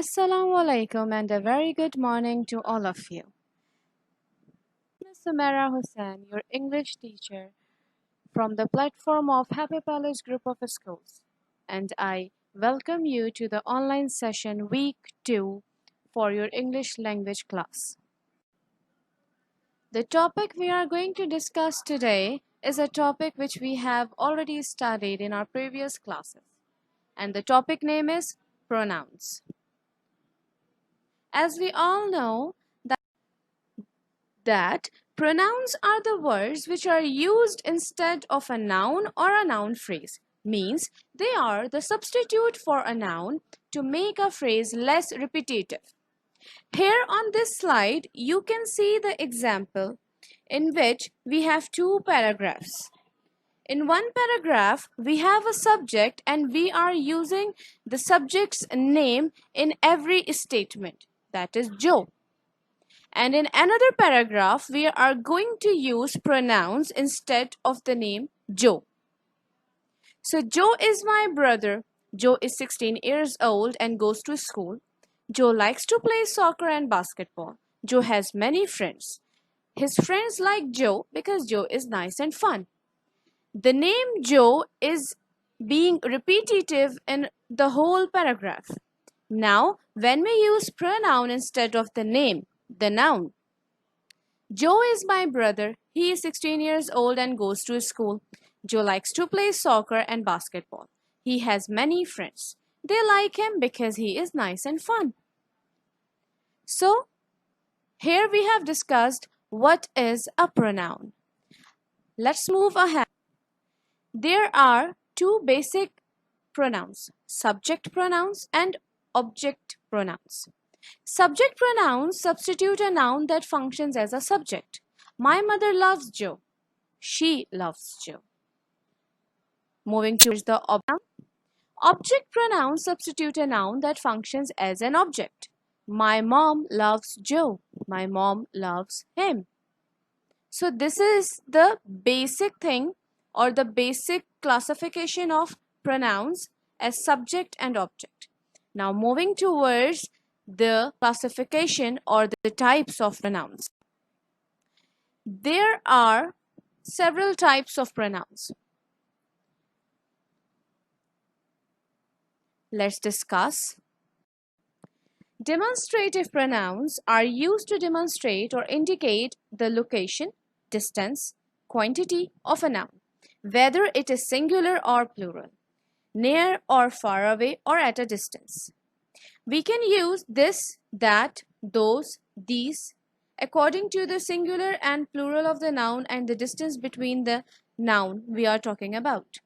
Assalamu alaikum and a very good morning to all of you. I'm Samara Hussain, your English teacher from the platform of Happy Palace Group of Schools, and I welcome you to the online session week 2 for your English language class. The topic we are going to discuss today is a topic which we have already studied in our previous classes, and the topic name is pronouns. As we all know, that pronouns are the words which are used instead of a noun or a noun phrase. Means they are the substitute for a noun to make a phrase less repetitive. Here on this slide, you can see the example in which we have two paragraphs. In one paragraph, we have a subject and we are using the subject's name in every statement. That is Joe. And in another paragraph, we are going to use pronouns instead of the name Joe. So Joe is my brother. Joe is 16 years old and goes to school. Joe likes to play soccer and basketball. Joe has many friends. His friends like Joe because Joe is nice and fun. The name Joe is being repetitive in the whole paragraph. Now, when we use pronoun instead of the name, the noun, Joe is my brother. He is 16 years old and goes to school. Joe likes to play soccer and basketball. He has many friends. They like him because he is nice and fun. So, here we have discussed what is a pronoun. Let's move ahead. There are two basic pronouns, subject pronouns and object pronouns. Subject pronouns substitute a noun that functions as a subject. My mother loves Joe. She loves Joe. Moving towards the object pronouns substitute a noun that functions as an object. My mom loves Joe. My mom loves him. So this is the basic thing or the basic classification of pronouns as subject and object. Now moving towards the classification or the types of pronouns. There are several types of pronouns. Let's discuss. Demonstrative pronouns are used to demonstrate or indicate the location, distance, quantity of a noun, whether it is singular or plural, near or far away or at a distance. We can use this, that, those, these according to the singular and plural of the noun and the distance between the noun we are talking about.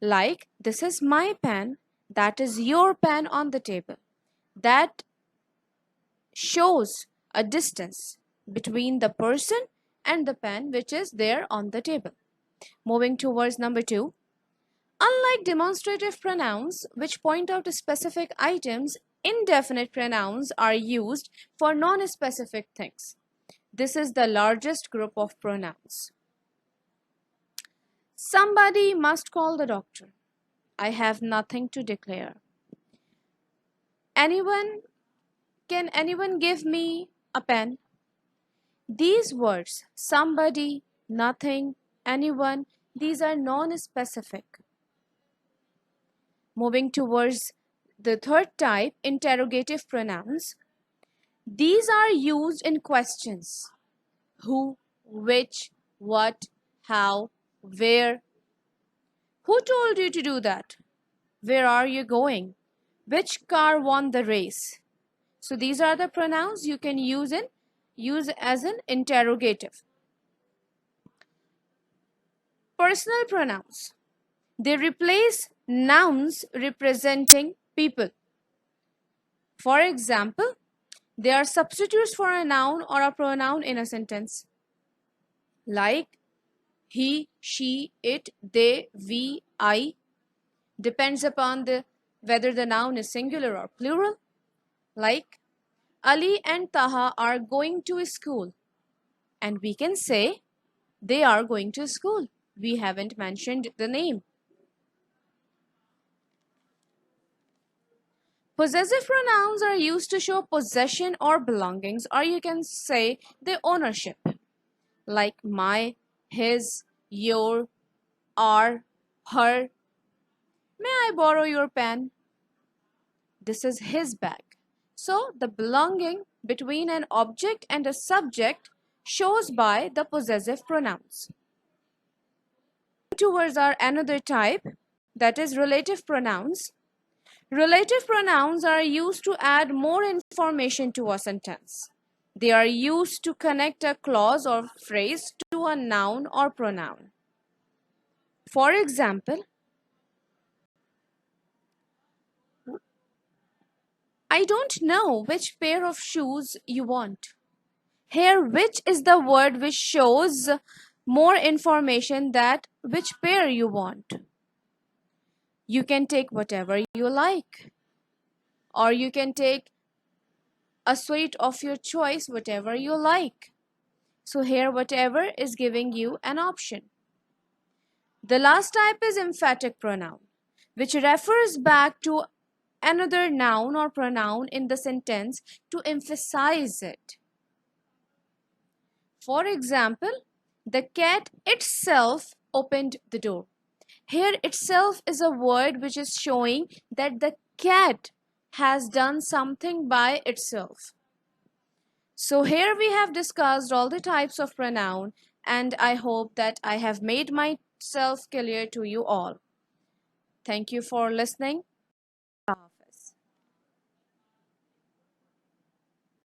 Like, this is my pen, that is your pen on the table. That shows a distance between the person and the pen which is there on the table. Moving towards number 2. Unlike demonstrative pronouns, which point out specific items, indefinite pronouns are used for non-specific things. This is the largest group of pronouns. Somebody must call the doctor. I have nothing to declare. Can anyone give me a pen? These words, somebody, nothing, anyone, these are non-specific. Moving towards the third type, interrogative pronouns. These are used in questions. Who, which, what, how, where. Who told you to do that? Where are you going? Which car won the race? So these are the pronouns you can use as an interrogative. Personal pronouns. They replace nouns representing people. For example, they are substitutes for a noun or a pronoun in a sentence. Like he, she, it, they, we, I. Depends upon whether the noun is singular or plural. Like Ali and Taha are going to school. And we can say they are going to school. We haven't mentioned the name. Possessive pronouns are used to show possession or belongings, or you can say the ownership, like my, his, your, our, her. May I borrow your pen? This is his bag. So, the belonging between an object and a subject shows by the possessive pronouns. Towards our another type, that is relative pronouns. Relative pronouns are used to add more information to a sentence. They are used to connect a clause or phrase to a noun or pronoun. For example, I don't know which pair of shoes you want. Here, which is the word which shows more information that which pair you want. You can take whatever you like, or you can take a sweet of your choice, whatever you like. So here, whatever is giving you an option. The last type is emphatic pronoun, which refers back to another noun or pronoun in the sentence to emphasize it. For example, the cat itself opened the door. Here, itself is a word which is showing that the cat has done something by itself. So here we have discussed all the types of pronoun, and I hope that I have made myself clear to you all. Thank you for listening.